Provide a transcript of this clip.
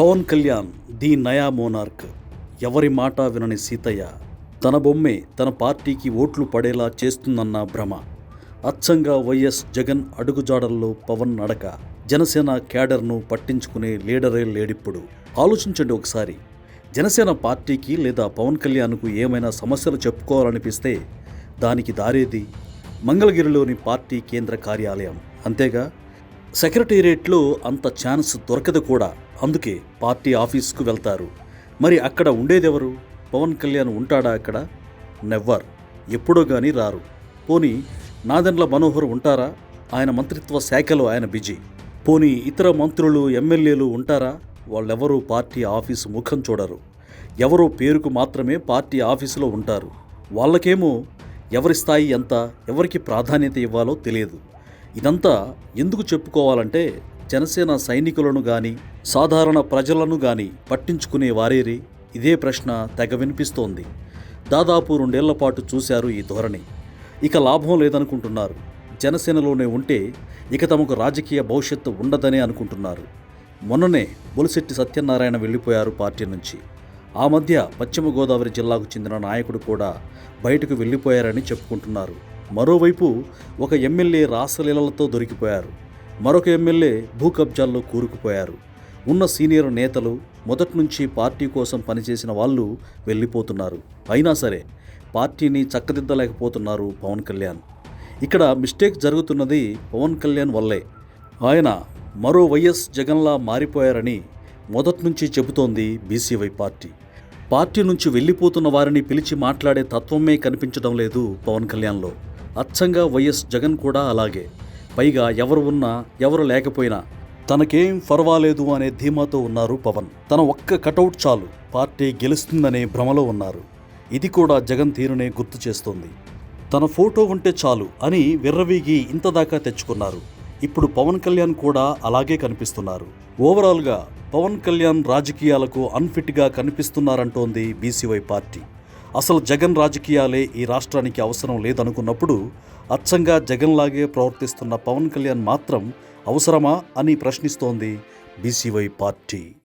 Pawan Kalyan the నయా monarch. ఎవరి మాట వినని సీతయ్య. తన బొమ్మే తన పార్టీకి ఓట్లు పడేలా చేస్తుందన్న భ్రమ. అచ్చంగా వైఎస్ జగన్ అడుగుజాడల్లో పవన్ నడక. జనసేన క్యాడర్ను పట్టించుకునే లీడరే లేడిప్పుడు. ఆలోచించండి ఒకసారి. జనసేన పార్టీకి లేదా పవన్ కళ్యాణ్కు ఏమైనా సమస్యలు చెప్పుకోవాలనిపిస్తే దానికి దారేది మంగళగిరిలోని పార్టీ కేంద్ర కార్యాలయం. అంతేగా, సెక్రటేరియట్లో అంత ఛాన్స్ దొరకదు కూడా. అందుకే పార్టీ ఆఫీస్కు వెళ్తారు. మరి అక్కడ ఉండేదెవరు? పవన్ కళ్యాణ్ ఉంటాడా అక్కడ? నెవ్వర్. ఎప్పుడో కానీ రారు. పోనీ నాదెండ్ల మనోహర్ ఉంటారా? ఆయన మంత్రిత్వ శాఖలో ఆయన బిజీ. పోనీ ఇతర మంత్రులు, ఎమ్మెల్యేలు ఉంటారా? వాళ్ళెవరూ పార్టీ ఆఫీసు ముఖం చూడరు. ఎవరో పేరుకు మాత్రమే పార్టీ ఆఫీసులో ఉంటారు. వాళ్ళకేమో ఎవరి స్థాయి ఎంత, ఎవరికి ప్రాధాన్యత ఇవ్వాలో తెలియదు. ఇదంతా ఎందుకు చెప్పుకోవాలంటే, జనసేన సైనికులను గాని సాధారణ ప్రజలను గాని పట్టించుకునే వారేరి? ఇదే ప్రశ్న తెగ వినిపిస్తోంది. దాదాపు 2 ఏళ్ల పాటు చూశారు ఈ ధోరణి. ఇక లాభం లేదనుకుంటున్నారు. జనసేనలోనే ఉంటే ఇక తమకు రాజకీయ భవిష్యత్తు ఉండదనే అనుకుంటున్నారు. మొన్ననే బొలిశెట్టి సత్యనారాయణ వెళ్ళిపోయారు పార్టీ నుంచి. ఆ మధ్య పశ్చిమ గోదావరి జిల్లాకు చెందిన నాయకుడు కూడా బయటకు వెళ్ళిపోయారని చెప్పుకుంటున్నారు. మరోవైపు ఒక ఎమ్మెల్యే రాసలీలలతో దొరికిపోయారు. మరొక ఎమ్మెల్యే భూ కబ్జాల్లో కూరుకుపోయారు. ఉన్న సీనియర్ నేతలు, మొదటి నుంచి పార్టీ కోసం పనిచేసిన వాళ్ళు వెళ్ళిపోతున్నారు. అయినా సరే పార్టీని చక్కదిద్దలేకపోతున్నారు పవన్ కళ్యాణ్. ఇక్కడ మిస్టేక్ జరుగుతున్నది పవన్ కళ్యాణ్ వల్లే. ఆయన మరో వైఎస్ జగన్లా మారిపోయారని మొదటి నుంచి చెబుతోంది బీసీవై పార్టీ. పార్టీ నుంచి వెళ్ళిపోతున్న వారిని పిలిచి మాట్లాడే తత్వమే కనిపించడం లేదు పవన్ కళ్యాణ్లో. అచ్చంగా వైఎస్ జగన్ కూడా అలాగే. పైగా ఎవరు ఉన్నా ఎవరు లేకపోయినా తనకేం పర్వాలేదు అనే ధీమాతో ఉన్నారు పవన్. తన ఒక్క కటౌట్ చాలు పార్టీ గెలుస్తుందనే భ్రమలో ఉన్నారు. ఇది కూడా జగన్ తీరునే గుర్తు చేస్తోంది. తన ఫోటో ఉంటే చాలు అని విర్రవీగి ఇంతదాకా తెచ్చుకున్నారు. ఇప్పుడు పవన్ కళ్యాణ్ కూడా అలాగే కనిపిస్తున్నారు. ఓవరాల్గా పవన్ కళ్యాణ్ రాజకీయాలకు అన్ఫిట్గా కనిపిస్తున్నారంటోంది బీసీవై పార్టీ. అసలు జగన్ రాజకీయాలే ఈ రాష్ట్రానికి అవసరం లేదనుకున్నప్పుడు అచ్చంగా జగన్లాగే ప్రవర్తిస్తున్న పవన్ కళ్యాణ్ మాత్రం అవసరమా అని ప్రశ్నిస్తోంది బీసీవై పార్టీ.